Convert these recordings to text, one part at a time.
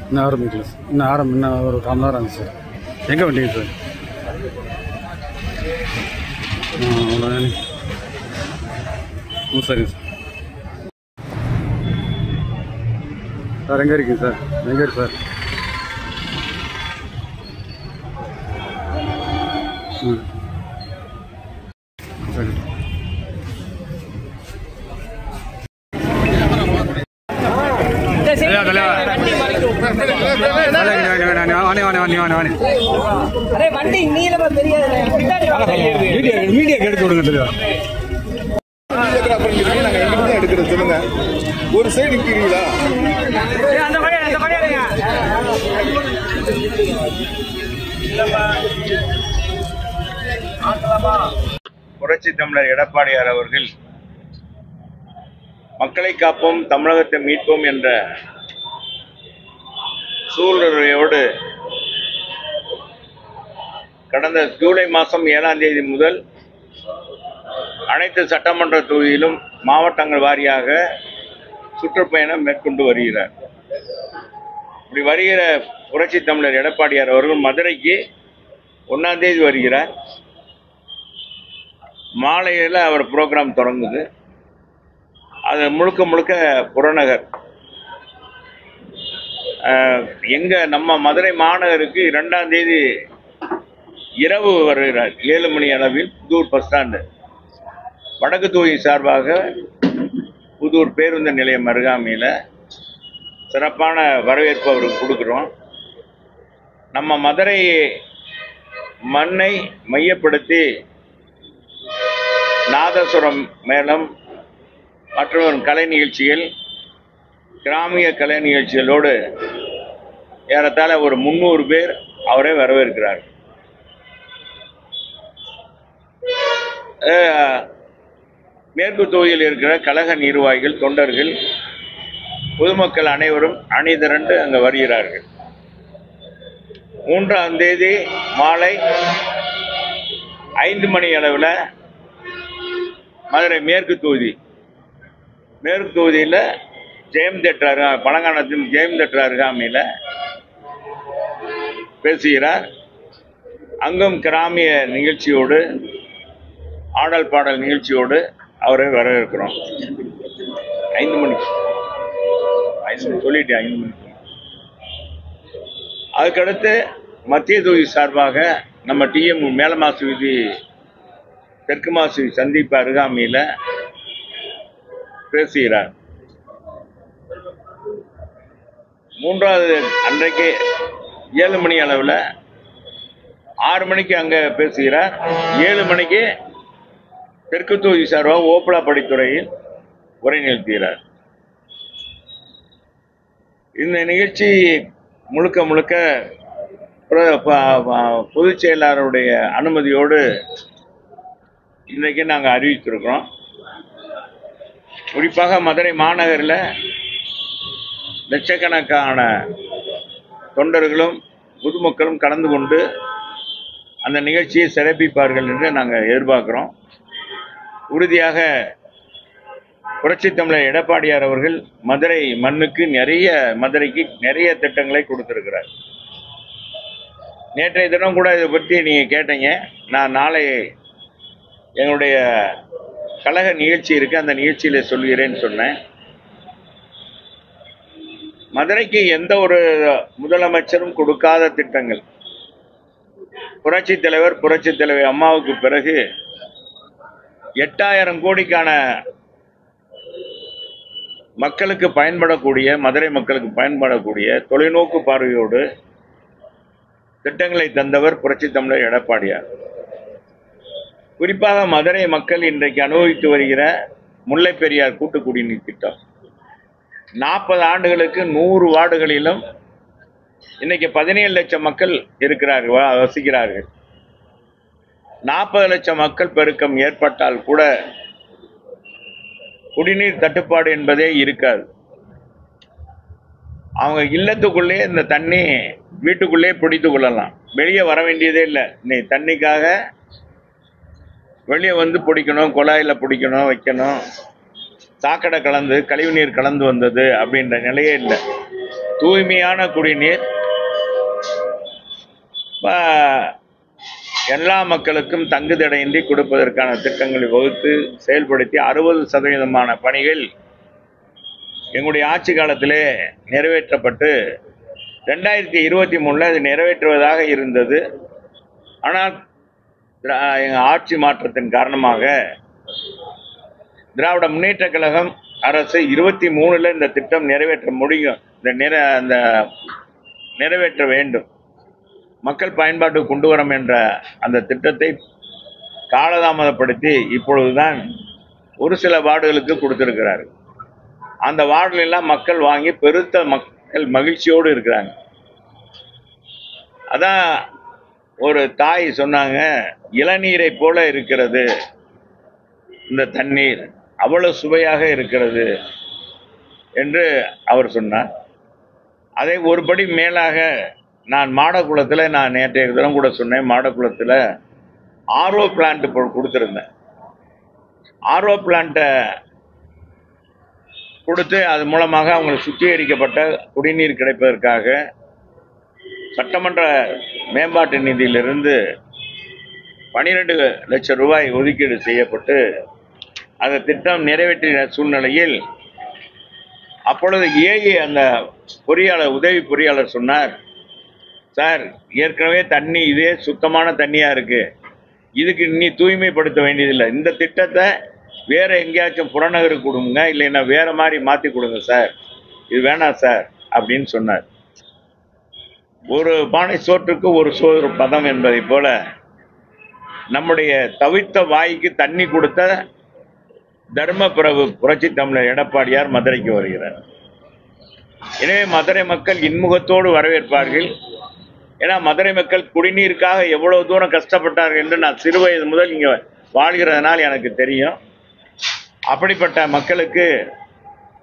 இன்னும் ஆரம்பிக்கல சார். இன்னும் ஒரு 1/4 மணி நேரம் ஆகுது சார். எங்கே வண்டிங்க சார்? அவ்வளோதானே. சரிங்க சார். சார் எங்கே இருக்கீங்க சார்? எங்கே இருக்கு சார்? சரி. மீடியா எடுத்து விடுங்க தெரியும். எடுக்கிறது சொல்லுங்க. ஒரு சைடு நிற்கிறீங்களா? புரட்சி தமிழர் எடப்பாடியார் அவர்கள் மக்களை காப்போம் தமிழகத்தை மீட்போம் என்ற சூழ்நிலையோடு கடந்த ஜூலை மாதம் 7ஆம் தேதி முதல் அனைத்து சட்டமன்ற தொகுதியிலும் மாவட்டங்கள் வாரியாக சுற்றுப்பயணம் மேற்கொண்டு வருகிறார். இப்படி வருகிற புரட்சி தமிழர் எடப்பாடியார் அவர்கள் மதுரைக்கு 1ஆம் தேதி வருகிறார். மாலையில் அவர் ப்ரோக்ராம் தொடங்குது. அது முழுக்க முழுக்க புறநகர். நம்ம மதுரை மாநகருக்கு 2ஆம் தேதி இரவு வருகிறார். 7 மணி அளவில் புதூர் பஸ் ஸ்டாண்டு வடக்கு தொகுதி சார்பாக புதூர் பேருந்து நிலையம் அருகாமையில் சிறப்பான வரவேற்பு அவருக்கு கொடுக்குறோம். நம்ம மதுரை மண்ணை மையப்படுத்தி நாதசுரம் மேளம் மற்றும் கலை நிகழ்ச்சிகள், கிராமிய கலை நிகழ்ச்சிகளோடு ஏறத்தாழ ஒரு 300 பேர் அவரை வரவேற்கிறார். மேற்கு தொகுதியில் இருக்கிற கழக நிர்வாகிகள், தொண்டர்கள், பொதுமக்கள் அனைவரும் அணிதிரண்டு அங்கு வருகிறார்கள். 3ஆம் தேதி மாலை 5 மணி அளவில் மதுரை மேற்கு தொகுதியில் ஜெயம் தேட்டர் பழங்கானத்தின் ஜெயம் தேட்டர் அருகாமையில் பேசுகிறார். அங்கும் கிராமிய நிகழ்ச்சியோடு ஆடல் பாடல் நிகழ்ச்சியோடு அவரை வரவேற்கிறோம். 5 மணிக்கு சொல்லிட்டேன். 5 மணிக்கு. அதுக்கடுத்து மத்திய தொகுதி சார்பாக நம்ம டிஎம் மேலமாசு வீதி தெற்கு மாசு சந்திப்பு அருகாமையில் பேசுகிறார். 3வது அன்றைக்கு 7 மணி அளவில் 6 மணிக்கு அங்கே பேசுகிறார். 7 மணிக்கு தெற்கு தொகுதி சார்பாக ஓப்பலாப்படித்துறையில் உரை நிறுத்துகிறார். இந்த நிகழ்ச்சி முழுக்க முழுக்க பொதுச் செயலாளருடைய அனுமதியோடு இன்றைக்கு நாங்கள் அறிவித்திருக்கிறோம். குறிப்பாக மதுரை மாநகரில் லட்சக்கணக்கான தொண்டர்களும் பொதுமக்களும் கலந்து கொண்டு அந்த நிகழ்ச்சியை சிறப்பிப்பார்கள் என்று நாங்கள் எதிர்பார்க்கிறோம். உறுதியாக புரட்சி தமிழர் எடப்பாடியார் அவர்கள் மதுரை மண்ணுக்கு மதுரைக்கு நிறைய திட்டங்களை கொடுத்திருக்கிறார். நேற்றைய தினம் கூட இதை பற்றி நீங்கள் கேட்டீங்க. நான் நாளை எங்களுடைய கழக நிகழ்ச்சி இருக்கு, அந்த நிகழ்ச்சியில சொல்கிறேன்னு சொன்னேன். மதுரைக்கு எந்த ஒரு முதலமைச்சரும் கொடுக்காத திட்டங்கள் புரட்சி தலைவி அம்மாவுக்கு பிறகு 8000 கோடிக்கான மக்களுக்கு பயன்படக்கூடிய, மதுரை மக்களுக்கு பயன்படக்கூடிய தொலைநோக்கு பார்வையோடு திட்டங்களை தந்தவர் புரட்சி தமிழர் எடப்பாடியார். குறிப்பாக மதுரை மக்கள் இன்றைக்கு அனுபவித்து வருகிற முல்லை பெரியார் கூட்டு குடிநீர் திட்டம் 40 ஆண்டுகளுக்கு 100 வார்டுகளிலும் இன்னைக்கு 17 லட்சம் மக்கள் இருக்கிறார்கள், வசிக்கிறார்கள். 40 லட்சம் மக்கள் பெருக்கம் ஏற்பட்டால் கூட குடிநீர் தட்டுப்பாடு என்பதே இருக்காது. அவங்க இல்லத்துக்குள்ளே இந்த தண்ணி வீட்டுக்குள்ளே பிடித்து கொள்ளலாம், வெளியே வர வேண்டியதே இல்லை. இன்னைக்கு தண்ணிக்காக வெளியே வந்து பிடிக்கணும், குழாயில் பிடிக்கணும், வைக்கணும், சாக்கடை கலந்து கழிவுநீர் கலந்து வந்தது அப்படின்ற நிலையே இல்லை. தூய்மையான குடிநீர் எல்லா மக்களுக்கும் தங்குதடையின்றி கொடுப்பதற்கான திட்டங்களை வகுத்து செயல்படுத்தி 60% பணிகள் எங்களுடைய ஆட்சி காலத்திலே நிறைவேற்றப்பட்டு 2023 அது நிறைவேற்றுவதாக இருந்தது. ஆனால் எங்கள் ஆட்சி மாற்றத்தின் காரணமாக திராவிட முன்னேற்ற கழகம் அரசு 23 இந்த திட்டம் நிறைவேற்ற முடியும், இந்த நிறைவேற்ற வேண்டும், மக்கள் பயன்பாட்டுக்கு கொண்டு வரும் என்ற அந்த திட்டத்தை காலதாமதப்படுத்தி இப்பொழுதுதான் ஒரு சில வார்டுகளுக்கு கொடுத்திருக்கிறார்கள். அந்த வார்டுல எல்லாம் மக்கள் வாங்கி பெருத்த மக்கள் மகிழ்ச்சியோடு இருக்கிறாங்க. அதான் ஒரு தாய் சொன்னாங்க, இளநீரை போல இருக்கிறது இந்த தண்ணீர், அவ்வளவு சுவையாக இருக்கிறது என்று அவர் சொன்னார். அதை ஒருபடி மேலாக நான் மாடக்குளத்தில், நான் நேற்றைய தினம் கூட சொன்னேன், மாடக்குளத்தில் ஆர்ஓ பிளான்ட் கொடுத்துருந்தேன். ஆர்ஓ பிளான்ட்டை கொடுத்து அது மூலமாக அவங்களுக்கு சுத்திகரிக்கப்பட்ட குடிநீர் கிடைப்பதற்காக சட்டமன்ற மேம்பாட்டு நிதியிலிருந்து 12 லட்சம் ரூபாய் ஒதுக்கீடு செய்யப்பட்டு அந்த திட்டம் நிறைவேற்றின சூழ்நிலையில் அப்பொழுது அந்த பொறியாளர், உதவி பொறியாளர் சொன்னார், சார் ஏற்கனவே தண்ணி இதே சுத்தமான தண்ணியா இருக்கு, இதுக்கு நீ தூய்மைப்படுத்த வேண்டியதில்லை, இந்த திட்டத்தை வேற எங்கேயாச்சும் புறநகருக்கு கொடுங்க, இல்லைன்னா வேற மாதிரி மாற்றி கொடுங்க சார், இது வேணாம் சார் அப்படின்னு சொன்னார். ஒரு பானை சோற்றுக்கு ஒரு சோறு பதம் என்பதை போல நம்முடைய தவித்த வாய்க்கு தண்ணி கொடுத்த தர்மபிரபு புரட்சி தமிழர் எடப்பாடியார் மதுரைக்கு வருகிறார். எனவே மதுரை மக்கள் இன்முகத்தோடு வரவேற்பார்கள். ஏன்னா மதுரை மக்கள் குடிநீருக்காக எவ்வளவு தூரம் கஷ்டப்பட்டார்கள் என்று நான் சிறு வயது முதல் இங்கே வாழ்கிறதுனால் எனக்கு தெரியும். அப்படிப்பட்ட மக்களுக்கு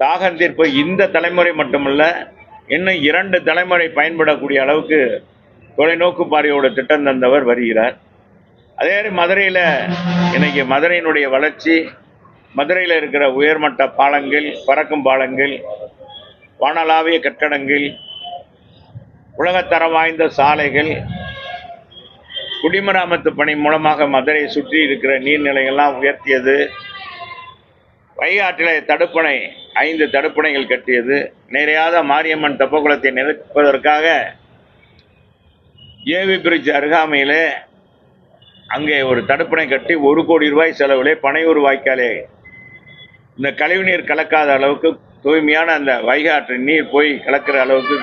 தாகம் தீர்ப்பு இந்த தலைமுறை மட்டுமல்ல, இன்னும் 2 தலைமுறை பயன்படக்கூடிய அளவுக்கு தொலைநோக்கு பார்வையோட திட்டம் தந்தவர் வருகிறார். அதே மதுரையில் இன்னைக்கு மதுரையினுடைய வளர்ச்சி, மதுரையில் இருக்கிற உயர்மட்ட பாலங்கள், பறக்கும் பாலங்கள், வானளாவிய கட்டடங்கள், உலகத்தரம் வாய்ந்த சாலைகள், குடிமராமத்து பணி மூலமாக மதுரையை சுற்றி இருக்கிற நீர்நிலைகள்லாம் உயர்த்தியது, வைகாற்றில் தடுப்பணை 5 தடுப்பணைகள் கட்டியது, நிறையாத மாரியம்மன் தெப்பக்குளத்தை நிரப்புவதற்காக ஏவி பிரிட்ஜ் அருகாமையில் அங்கே ஒரு தடுப்பணை கட்டி 1 கோடி ரூபாய் செலவிலே பனையூர் வாய்க்காலே இந்த கழிவுநீர் கலக்காத அளவுக்கு தூய்மையான அந்த வைகாற்று நீர் போய் கலக்கிற அளவுக்கு,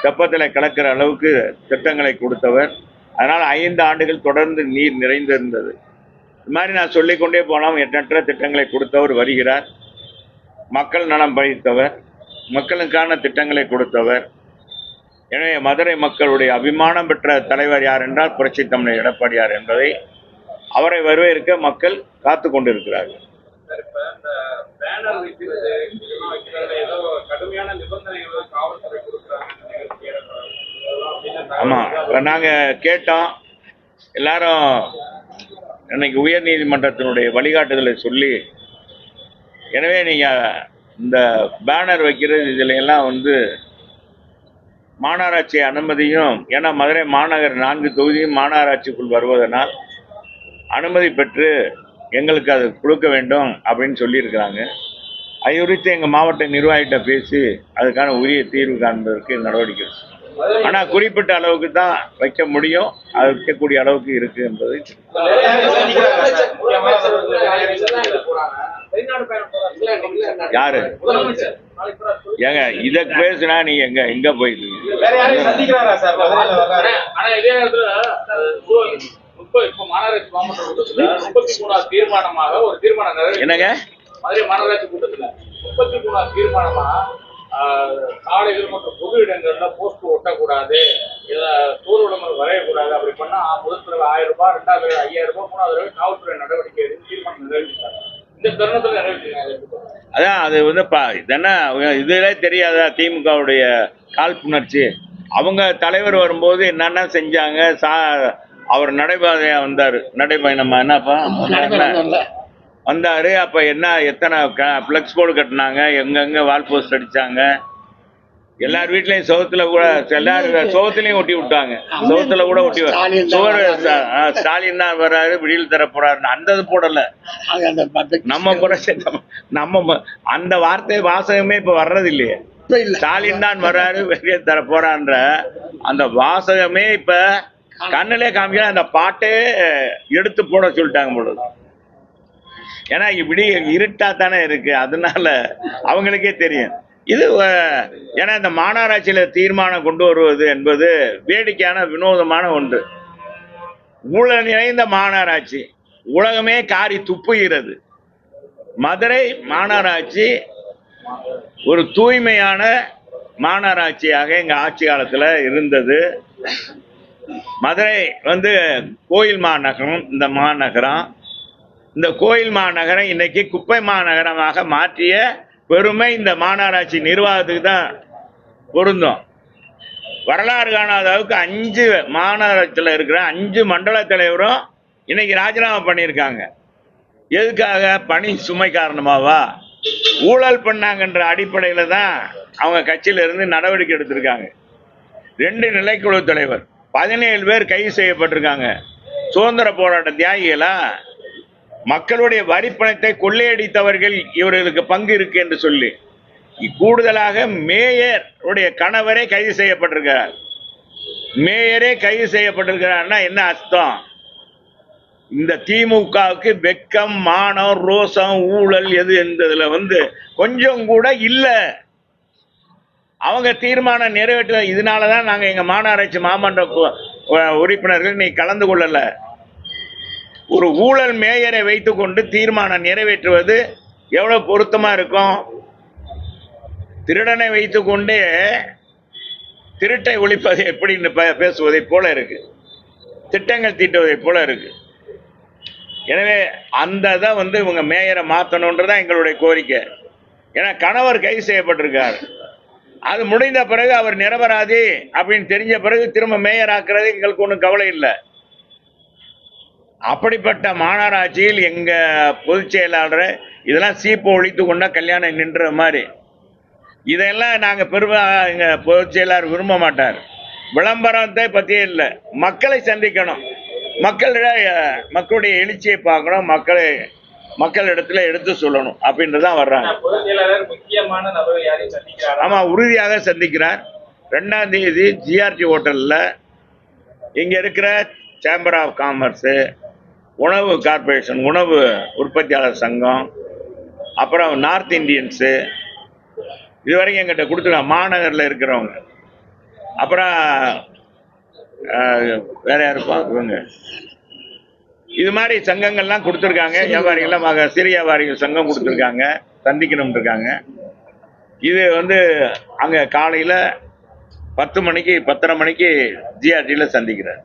தெப்பத்தில் கலக்கிற அளவுக்கு திட்டங்களை கொடுத்தவர். அதனால் 5 ஆண்டுகள் தொடர்ந்து நீர் நிறைந்திருந்தது. இது மாதிரி நான் சொல்லிக்கொண்டே போனால் எண்ணற்ற திட்டங்களை கொடுத்தவர் வருகிறார். மக்கள் நலம் பழித்தவர், மக்களுக்கான திட்டங்களை கொடுத்தவர். எனவே மதுரை மக்களுடைய அபிமானம் பெற்ற தலைவர் யார் என்றால் புரட்சி தமிழர் எடப்பாடியார் என்பதை அவரை வரவேற்க மக்கள் காத்து கொண்டிருக்கிறார்கள். ஆமா, நாங்க கேட்டோம், எல்லாரும் இன்னைக்கு உயர் நீதிமன்றத்தினுடைய வழிகாட்டுதலை சொல்லி, எனவே நீங்க இந்த பேனர் வைக்கிறது இதுல எல்லாம் மாநகராட்சி அனுமதியும், ஏன்னா மதுரை மாநகர் 4 தொகுதியும் மாநகராட்சிக்குள் வருவதனால் அனுமதி பெற்று எங்களுக்கு அது கொடுக்க வேண்டும் அப்படின்னு சொல்லியிருக்கிறாங்க. அது குறித்து எங்கள் மாவட்ட நிர்வாகிகிட்ட பேசி அதுக்கான உரிய தீர்வு காண்பதற்கு நடவடிக்கை. ஆனால் குறிப்பிட்ட அளவுக்கு தான் வைக்க முடியும், அது வைக்கக்கூடிய அளவுக்கு இருக்கு என்பதை யாரு ஏங்க இத பேசுனா நீ எங்க போயிட்டு இப்ப மாநகராட்சி மாமன்ற கூட்டத்துல 33வது தீர்மானமாக ஒரு தீர்மானம் என்னங்க மதுரை மாநகராட்சி கூட்டத்துல 33வது தீர்மானமா சாலைகள் மற்றும் பொது இடங்கள்ல போஸ்ட் ஒட்டக்கூடாது, தோல் விளம்பரம் வரையக்கூடாது. அப்படி பண்ணா முதல் தடவை 1000 ரூபாய், 2வது தடவை 5000 ரூபாய், 3வது தடவை காவல்துறை நடவடிக்கை எடுத்து தீர்மானம் நிறைவேற்றினாங்க. இந்த தருணத்துல நிறைவேற்றினாங்க. அதான் அது வந்து இதென்ன இதுல தெரியாதா திமுகவுடைய காழ்ப்புணர்ச்சி. அவங்க தலைவர் வரும்போது என்னென்ன செஞ்சாங்க. அவர் நடைபாதையா வந்தாரு, நடைபயணமா என்னப்பா வந்தாரு. அப்ப என்ன எத்தனை பிளக்ஸ் போர்டு கட்டினாங்க, எங்கெங்க வால் போஸ்ட் அடிச்சாங்க. எல்லார் வீட்லயும் சோத்துல கூட எல்லாரும் சோத்துலயும் ஒட்டி விட்டாங்க. சோத்துல கூட ஒட்டி சோறு ஸ்டாலின் தான் வர்றாரு, விடியல் தர போறாருன்னு அந்த இது போடல. நம்ம கூட நம்ம அந்த வார்த்தை வாசகமே இப்ப வர்றது இல்லையே. ஸ்டாலின் தான் வர்றாரு, விடியல் தர போறான்ற அந்த வாசகமே இப்ப கண்ணிலே காமிக்க அந்த பாட்டே எடுத்து போட சொல்லிட்டாங்க பொழுது. ஏன்னா இப்படி இருட்டா தானே இருக்கு, அதனால அவங்களுக்கே தெரியும் இது. ஏன்னா இந்த மாநகராட்சியில தீர்மானம் கொண்டு வருவது என்பது வேடிக்கையான வினோதமான ஒன்று. ஊழல் நிறைந்த மாநகராட்சி, உலகமே காரி துப்புகிறது. மதுரை மாநகராட்சி ஒரு தூய்மையான மாநகராட்சியாக எங்க ஆட்சி காலத்துல இருந்தது. மதுரை வந்து கோயில் மாநகரம். இந்த மாநகரம், இந்த கோயில் மாநகரம் இன்னைக்கு குப்பை மாநகரமாக மாற்றிய பெருமை இந்த மாநகராட்சி நிர்வாகத்துக்கு தான் பொருந்தும். வரலாறு காணாத அளவுக்கு 5 மாநகராட்சியில் இருக்கிற 5 மண்டல தலைவரும் இன்னைக்கு ராஜினாமா பண்ணியிருக்காங்க. எதுக்காக? பணி சுமை காரணமாவா? ஊழல் பண்ணாங்கன்ற அடிப்படையில தான் அவங்க கட்சியில இருந்து நடவடிக்கை எடுத்திருக்காங்க. 2 நிலைக்குழு தலைவர், 17 பேர் கைது செய்யப்பட்டிருக்காங்க. சுதந்திர போராட்ட தியாகிகளா? மக்களுடைய வரி பணத்தை கொள்ளையடித்தவர்கள் இவர்களுக்கு பங்கு இருக்கு என்று சொல்லி கூடுதலாக மேயர் உடைய கணவரே கைது செய்யப்பட்டிருக்கிறார். மேயரே கைது செய்யப்பட்டிருக்கிறார்னா என்ன அர்த்தம்? இந்த திமுகவுக்கு வெக்கம், மானம், ரோசம், ஊழல் எது என்பதுல வந்து கொஞ்சம் கூட இல்ல. அவங்க தீர்மானம் நிறைவேற்ற. இதனாலதான் நாங்க எங்க மாநகராட்சி மாமன்ற உறுப்பினர்கள் நீ கலந்து கொள்ளல. ஒரு ஊழல் மேயரை வைத்துக் கொண்டு தீர்மானம் நிறைவேற்றுவது எவ்வளவு பொருத்தமா இருக்கும்? திருடனை வைத்துக் கொண்டே திருட்டை ஒழிப்பது எப்படின்னு பேசுவதை போல இருக்கு, திட்டங்கள் தீட்டுவதை போல இருக்கு. எனவே அந்த இதை வந்து இவங்க மேயரை மாற்றணுன்றதான் எங்களுடைய கோரிக்கை. ஏன்னா கணவர் கைது செய்யப்பட்டிருக்காரு. அது முடிந்த பிறகு அவர் நிரபராதி அப்படின்னு தெரிஞ்ச பிறகு திரும்ப மேயர் ஆக்குறது எங்களுக்கு ஒன்றும் கவலை இல்லை. அப்படிப்பட்ட மாநகராட்சியில் எங்க பொதுச் செயலாளர் இதெல்லாம் சீப்பை ஒழித்து கொண்டா கல்யாணம் நின்ற மாதிரி இதெல்லாம் நாங்க எங்க பொதுச் செயலாளர் விரும்ப மாட்டார். விளம்பரத்தை பத்தியே இல்லை, மக்களை சந்திக்கணும், மக்களுடைய எழுச்சியை பார்க்கணும், மக்களிடத்துல எடுத்து சொல்லணும் அப்படின்றதான் வர்றாங்க. ஆமா, உறுதியாக சந்திக்கிறார். 2ஆம் தேதி ஜிஆர்டி ஹோட்டல்ல இங்க இருக்கிற சேம்பர் ஆஃப் காமர்ஸ், உணவு கார்பரேஷன், உணவு உற்பத்தியாளர் சங்கம், அப்புறம் நார்த் இந்தியன்ஸு இதுவரைக்கும் எங்கிட்ட கொடுத்துருக்காங்க, மாநகரில் இருக்கிறவங்க. அப்புறம் வேற யாருப்பா இவங்க, இது மாதிரி சங்கங்கள்லாம் கொடுத்துருக்காங்க. வியாபாரிகள்லாம் சிறு வியாபாரிகள் சங்கம் கொடுத்துருக்காங்க, சந்திக்கணும் இருக்காங்க. இது வந்து அங்க காலையில 10 மணிக்கு 10:30 மணிக்கு ஜிஆர்டியில சந்திக்கிறார்.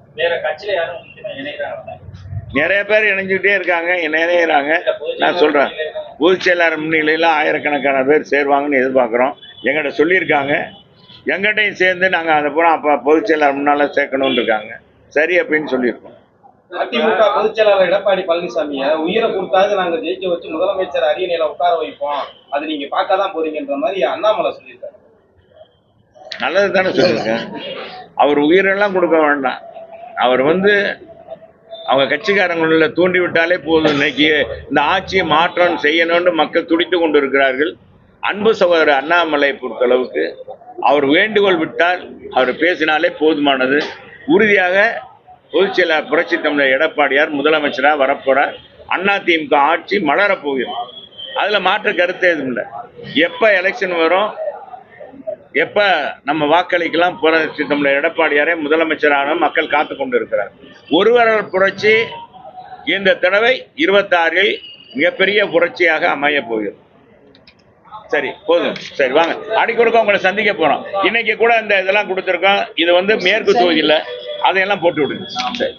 நிறைய பேர் இணைஞ்சுக்கிட்டே இருக்காங்க, இணையறாங்க. நான் சொல்றேன், பொதுச் செயலாளர் முன்னிலையில் ஆயிரக்கணக்கான பேர் சேருவாங்கன்னு எதிர்பார்க்குறோம். எங்கிட்ட சொல்லியிருக்காங்க, எங்கிட்டையும் சேர்ந்து நாங்கள் அதை பூரா அப்போ பொதுச் செயலாளர் முன்னால சேர்க்கணும்னு இருக்காங்க. சரி அப்படின்னு சொல்லியிருக்கோம். அதிமுக பொதுச் செயலாளர் எடப்பாடி பழனிசாமிய உயிரை கொடுத்தாவது நாங்க ஜெயிக்க வச்சு முதலமைச்சர் அரியணையில உட்கார வைப்போம், அது நீங்க பார்க்கதான் போறீங்கன்ற மாதிரி அண்ணாமலை சொல்லியிருக்காரு. நல்லது தானே சொல்லியிருக்கேன். அவர் உயிரெல்லாம் கொடுக்க வேண்டாம். அவர் வந்து அவங்க கட்சிக்காரங்களில் தூண்டி விட்டாலே போதும். இன்னைக்கு இந்த ஆட்சியை மாற்றம் செய்யணும்னு மக்கள் துடித்து கொண்டு இருக்கிறார்கள். அன்பு சகோதரர் அண்ணாமலை பொறுத்தளவுக்கு அவர் வேண்டுகோள் விட்டால் அவர் பேசினாலே போதுமானது. உறுதியாக பொதுச் செயலாளர் புரட்சி தமிழர் எடப்பாடியார் முதலமைச்சராக வரப்போறார். அதிமுக ஆட்சி மலரப்போகிறது, அதுல மாற்று கருத்து எதுவும் இல்லை. எப்ப எலெக்ஷன் வரும், எப்ப நம்ம வாக்களிக்கலாம் புரட்சி தமிழர் எடப்பாடியாரே முதலமைச்சரான மக்கள் காத்து கொண்டு இருக்கிறார். ஒருவர் புரட்சி இந்த தடவை 26 மிகப்பெரிய புரட்சியாக அமைய போகிறது. சரி, போதும். சரி, வாங்க. அடிக்கொடுக்க உங்களை சந்திக்க போறோம். இன்னைக்கு கூட இந்த இதெல்லாம் கொடுத்துருக்கோம். இது மேற்கு தொகுதியில் அதையெல்லாம் போட்டு விடுங்க. சரி.